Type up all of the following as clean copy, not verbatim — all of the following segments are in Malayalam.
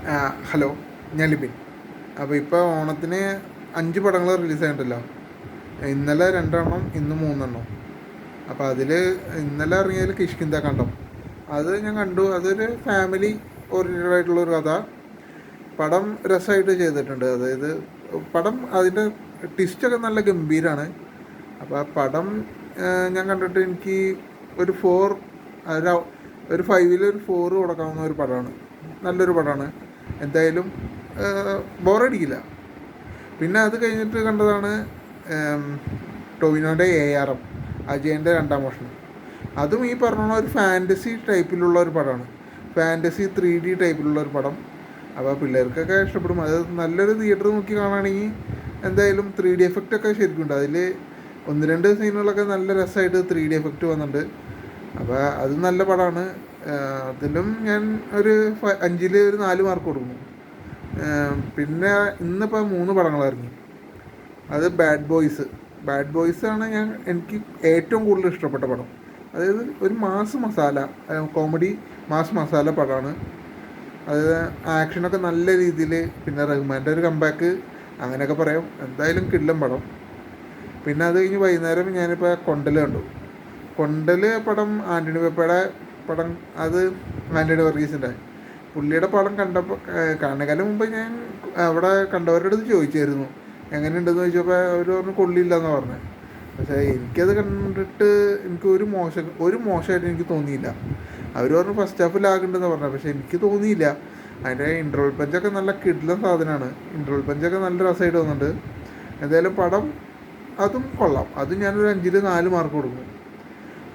ഹലോ, ഞാൻ ലിബിൻ. അപ്പോൾ ഇപ്പോൾ ഓണത്തിന് 5 പടങ്ങൾ റിലീസായിട്ടുണ്ടല്ലോ. ഇന്നലെ 2 എണ്ണം, ഇന്ന് 3 എണ്ണം. അപ്പോൾ അതിൽ ഇന്നലെ ഇറങ്ങിയതിൽ കിഷ്കിന്ത കണ്ടം, അത് ഞാൻ കണ്ടു. അതൊരു ഫാമിലി ഓറിയൻറ്റഡ് ആയിട്ടുള്ളൊരു കഥ. പടം രസമായിട്ട് ചെയ്തിട്ടുണ്ട്. അതായത് പടം അതിൻ്റെ ട്വിസ്റ്റൊക്കെ നല്ല ഗംഭീരമാണ്. അപ്പോൾ ആ പടം ഞാൻ കണ്ടിട്ട് എനിക്ക് ഒരു 4, ഒരു 5-ൽ ഒരു 4 കൊടുക്കാവുന്ന ഒരു പടമാണ്. നല്ലൊരു പടമാണ്. എന്തായാലും ബോറടിക്കില്ല. പിന്നെ അത് കഴിഞ്ഞിട്ട് കണ്ടതാണ് ടൊവിനോൻ്റെ ARM, അജയൻ്റെ 2-ാം മോഷണം. അതും ഈ പറഞ്ഞ ഒരു ഫാൻറ്റസി ടൈപ്പിലുള്ള ഒരു പടമാണ്. ഫാൻറ്റസി 3D ടൈപ്പിലുള്ള ഒരു പടം. അപ്പോൾ പിള്ളേർക്കൊക്കെ ഇഷ്ടപ്പെടും. അത് നല്ലൊരു തിയേറ്റർ നോക്കി കാണുകയാണെങ്കിൽ എന്തായാലും 3D എഫക്റ്റൊക്കെ ശരിക്കും ഉണ്ട്. അതിൽ 1-2 സീനുകളൊക്കെ നല്ല രസമായിട്ട് 3D എഫക്റ്റ് വന്നിട്ടുണ്ട്. അപ്പോൾ അത് നല്ല പടമാണ്. അതിലും ഞാൻ ഒരു 5-ൽ ഒരു 4 മാർക്ക് കൊടുക്കുന്നു. പിന്നെ ഇന്നിപ്പോൾ 3 പടങ്ങൾ ഇറങ്ങി. അത് ബാഡ് ബോയ്സ് ആണ് എനിക്ക് ഏറ്റവും കൂടുതൽ ഇഷ്ടപ്പെട്ട പടം. അതായത് ഒരു mass masala comedy mass masala പടമാണ്. അത് ആക്ഷനൊക്കെ നല്ല രീതിയിൽ, പിന്നെ റഹ്മാൻ്റെ ഒരു കംബാക്ക്, അങ്ങനെയൊക്കെ പറയാം. എന്തായാലും കിടിലൻ പടം. പിന്നെ അത് കഴിഞ്ഞ് വൈകുന്നേരം ഞാനിപ്പോൾ കൊണ്ടൽ കണ്ടു. കൊണ്ടൽ പടം ആൻ്റണി പെപ്പയുടെ പടം. അത് ആൻ്റണി വർഗീസിൻ്റെ പുള്ളിയുടെ പടം കണ്ടപ്പോൾ കാണുന്നതിന് മുമ്പ് ഞാൻ അവിടെ കണ്ടവരുടെ അടുത്ത് ചോദിച്ചായിരുന്നു എങ്ങനെയുണ്ടെന്ന് ചോദിച്ചപ്പോൾ അവർ പറഞ്ഞു കൊള്ളില്ല എന്ന് പറഞ്ഞത്. പക്ഷേ എനിക്കത് കണ്ടിട്ട് എനിക്ക് ഒരു മോശമായിട്ട് എനിക്ക് തോന്നിയില്ല. അവർ പറഞ്ഞു ഫസ്റ്റ് ഹാഫ് ലാഗുണ്ടെന്ന് പറഞ്ഞത്, പക്ഷേ എനിക്ക് തോന്നിയില്ല. അതിൻ്റെ ഇൻ്റർവൽ പഞ്ചൊക്കെ നല്ല കിടിലൻ സാധനമാണ്. ഇൻ്റർവൽ പഞ്ചൊക്കെ നല്ല രസമായിട്ട് തോന്നുന്നുണ്ട്. എന്തായാലും പടം അതും കൊള്ളാം. അതും ഞാനൊരു 5-ൽ 4 മാർക്ക് കൊടുക്കും.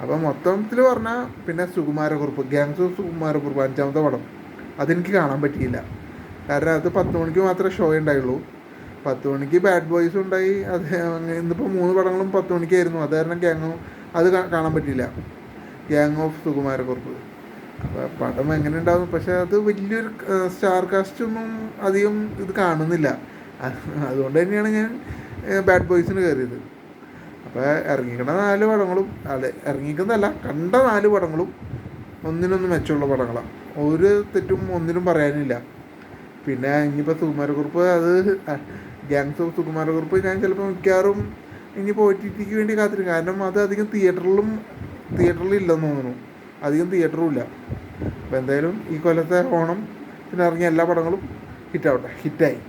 അപ്പോൾ മൊത്തത്തിൽ പറഞ്ഞാൽ പിന്നെ സുകുമാരക്കുറുപ്പ്, ഗ്യാങ്സ് ഓഫ് സുകുമാരക്കുറുപ്പ് 5-ാമത്തെ പടം, അതെനിക്ക് കാണാൻ പറ്റിയില്ല. കാരണം അത് 10 മണിക്ക് മാത്രമേ ഷോ ഉണ്ടായുള്ളൂ. 10 മണിക്ക് ബാഡ് ബോയ്സും ഉണ്ടായി. അത് ഇന്നിപ്പോൾ 3 പടങ്ങളും 10 മണിക്കായിരുന്നു. അത് കാരണം അത് കാണാൻ പറ്റിയില്ല, ഗ്യാങ് ഓഫ് സുകുമാരക്കുറുപ്പ്. അപ്പോൾ പടം എങ്ങനെ ഉണ്ടാകും, പക്ഷേ അത് വലിയൊരു സ്റ്റാർ കാസ്റ്റൊന്നും അധികം ഇത് കാണുന്നില്ല. അതുകൊണ്ട് തന്നെയാണ് ഞാൻ ബാഡ് ബോയ്സിന് കയറിയത്. അപ്പോൾ ഇറങ്ങിക്കുന്ന 4 പടങ്ങളും ഇറങ്ങിക്കുന്നതല്ല, കണ്ട 4 പടങ്ങളും ഒന്നിനൊന്നും മെച്ചമുള്ള പടങ്ങളാണ്. ഒരു തെറ്റും ഒന്നിനും പറയാനില്ല. പിന്നെ ഇനിയിപ്പോൾ സുകുമാരക്കുറുപ്പ്, അത് ഗ്യാങ്സ് ഓഫ് സുകുമാരക്കുറുപ്പ് ഞാൻ ചിലപ്പോൾ മിക്കവാറും ഇനിയിപ്പോൾ OTT വേണ്ടി കാത്തിരിക്കും. കാരണം അത് അധികം തിയേറ്ററിൽ ഇല്ലെന്ന് തോന്നുന്നു. അധികം തിയേറ്ററും ഇല്ല. അപ്പോൾ എന്തായാലും ഈ കൊല്ലത്തെ ഓണം പിന്നെ ഇറങ്ങിയ എല്ലാ പടങ്ങളും ഹിറ്റായി.